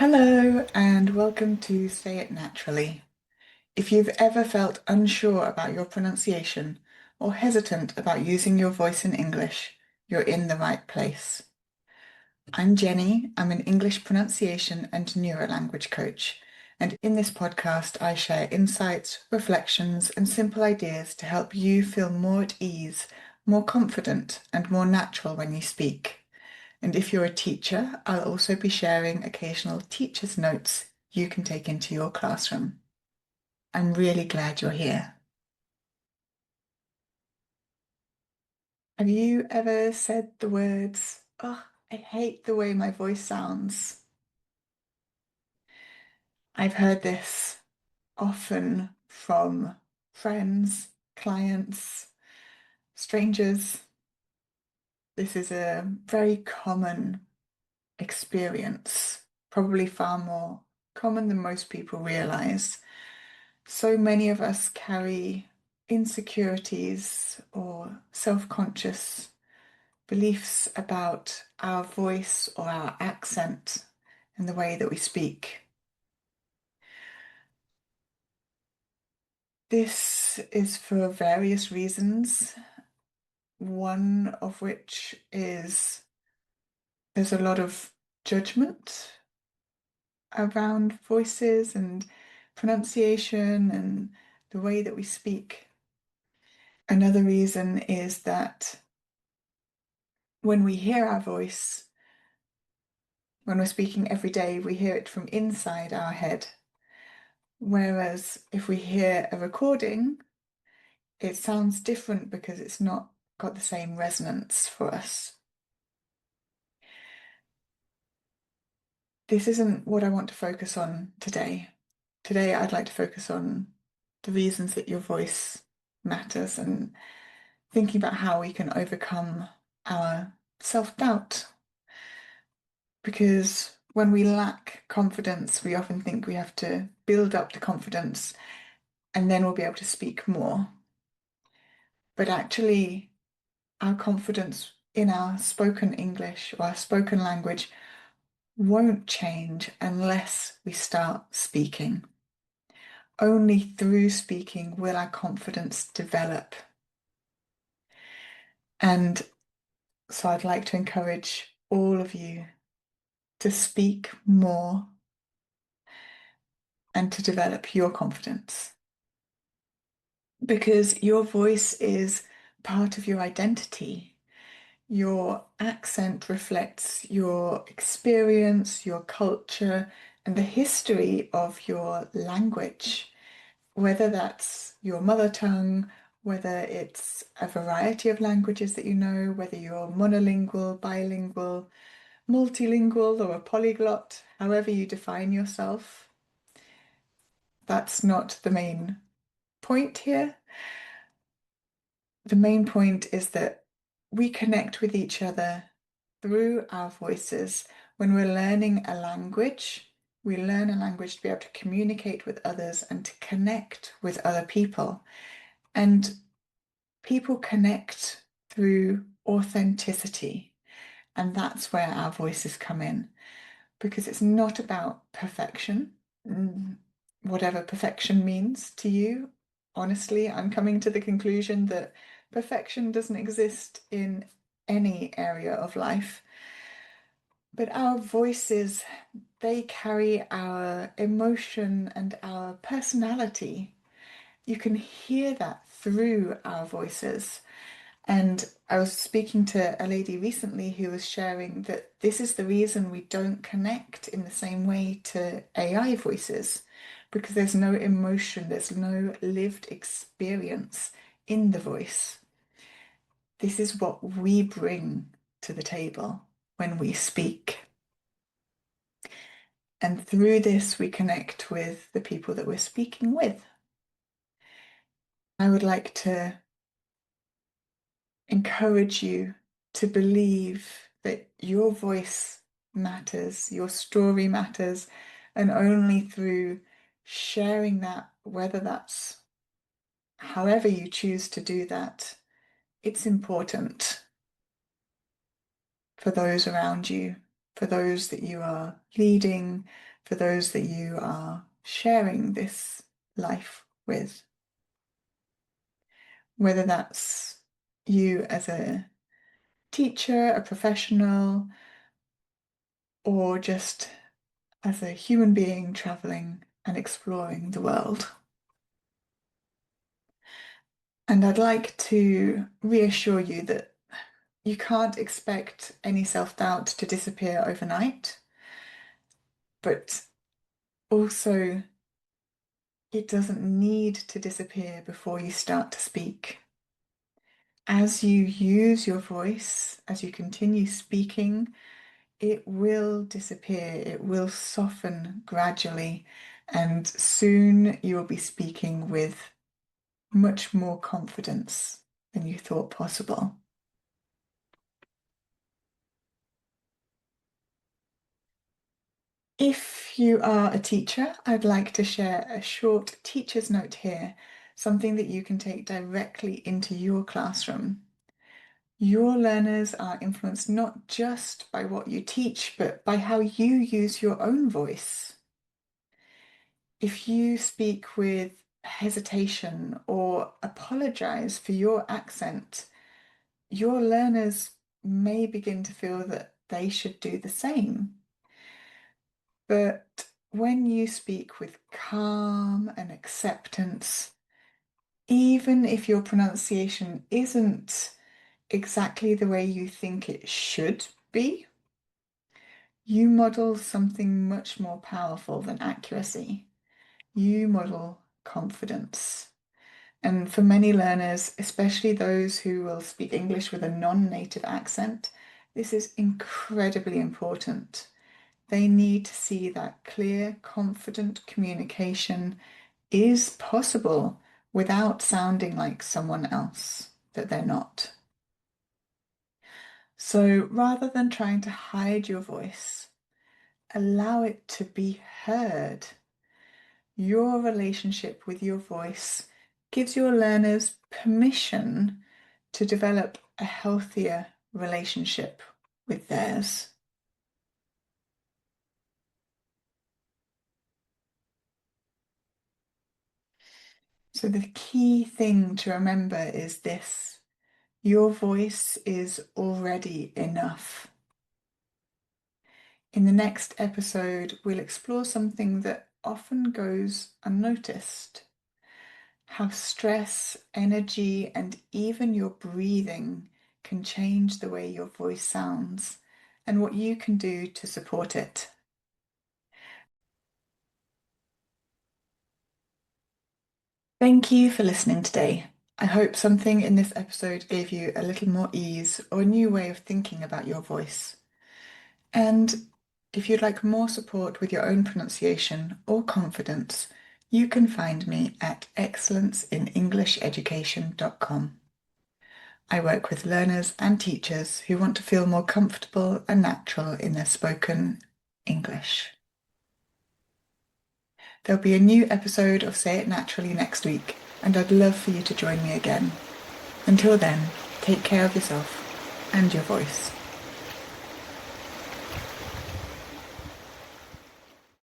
Hello, and welcome to Say It Naturally. If you've ever felt unsure about your pronunciation or hesitant about using your voice in English, you're in the right place. I'm Jenny. I'm an English pronunciation and neurolanguage coach. And in this podcast, I share insights, reflections, and simple ideas to help you feel more at ease, more confident, and more natural when you speak. And if you're a teacher, I'll also be sharing occasional teacher's notes you can take into your classroom. I'm really glad you're here. Have you ever said the words, "Oh, I hate the way my voice sounds"? I've heard this often from friends, clients, strangers. This is a very common experience, probably far more common than most people realize. So many of us carry insecurities or self-conscious beliefs about our voice or our accent and the way that we speak. This is for various reasons, one of which is there's a lot of judgment around voices and pronunciation and the way that we speak. Another reason is that when we hear our voice, when we're speaking every day, we hear it from inside our head. Whereas if we hear a recording, it sounds different because it's not got the same resonance for us. This isn't what I want to focus on today. Today, I'd like to focus on the reasons that your voice matters and thinking about how we can overcome our self-doubt. Because when we lack confidence, we often think we have to build up the confidence and then we'll be able to speak more. But actually, our confidence in our spoken English or our spoken language won't change unless we start speaking. Only through speaking will our confidence develop. And so I'd like to encourage all of you to speak more and to develop your confidence. Because your voice is part of your identity. Your accent reflects your experience, your culture, and the history of your language, whether that's your mother tongue, whether it's a variety of languages that you know, whether you're monolingual, bilingual, multilingual, or a polyglot, however you define yourself. That's not the main point here. The main point is that we connect with each other through our voices. When we're learning a language, we learn a language to be able to communicate with others and to connect with other people. And people connect through authenticity. And that's where our voices come in, because it's not about perfection, whatever perfection means to you. Honestly, I'm coming to the conclusion that perfection doesn't exist in any area of life. But our voices, they carry our emotion and our personality. You can hear that through our voices. And I was speaking to a lady recently who was sharing that this is the reason we don't connect in the same way to AI voices, because there's no emotion, there's no lived experience in the voice. This is what we bring to the table when we speak. And through this, we connect with the people that we're speaking with. I would like to encourage you to believe that your voice matters, your story matters, and only through sharing that, whether that's however you choose to do that, it's important for those around you, for those that you are leading, for those that you are sharing this life with. Whether that's you as a teacher, a professional, or just as a human being traveling and exploring the world. And I'd like to reassure you that you can't expect any self-doubt to disappear overnight, but also it doesn't need to disappear before you start to speak. As you use your voice, as you continue speaking, it will disappear, it will soften gradually, and soon you will be speaking with much more confidence than you thought possible. If you are a teacher, I'd like to share a short teacher's note here, something that you can take directly into your classroom. Your learners are influenced not just by what you teach, but by how you use your own voice. If you speak with hesitation or apologize for your accent, your learners may begin to feel that they should do the same. But when you speak with calm and acceptance, even if your pronunciation isn't exactly the way you think it should be, you model something much more powerful than accuracy. You model confidence. And for many learners, especially those who will speak English with a non-native accent, this is incredibly important. They need to see that clear, confident communication is possible without sounding like someone else that they're not. So rather than trying to hide your voice, allow it to be heard. Your relationship with your voice gives your learners permission to develop a healthier relationship with theirs. So the key thing to remember is this: your voice is already enough. In the next episode, we'll explore something that often goes unnoticed: how stress, energy, and even your breathing can change the way your voice sounds, and what you can do to support it. Thank you for listening today. I hope something in this episode gave you a little more ease or a new way of thinking about your voice. And if you'd like more support with your own pronunciation or confidence, you can find me at excellenceinenglisheducation.com. I work with learners and teachers who want to feel more comfortable and natural in their spoken English. There'll be a new episode of Say It Naturally next week, and I'd love for you to join me again. Until then, take care of yourself and your voice.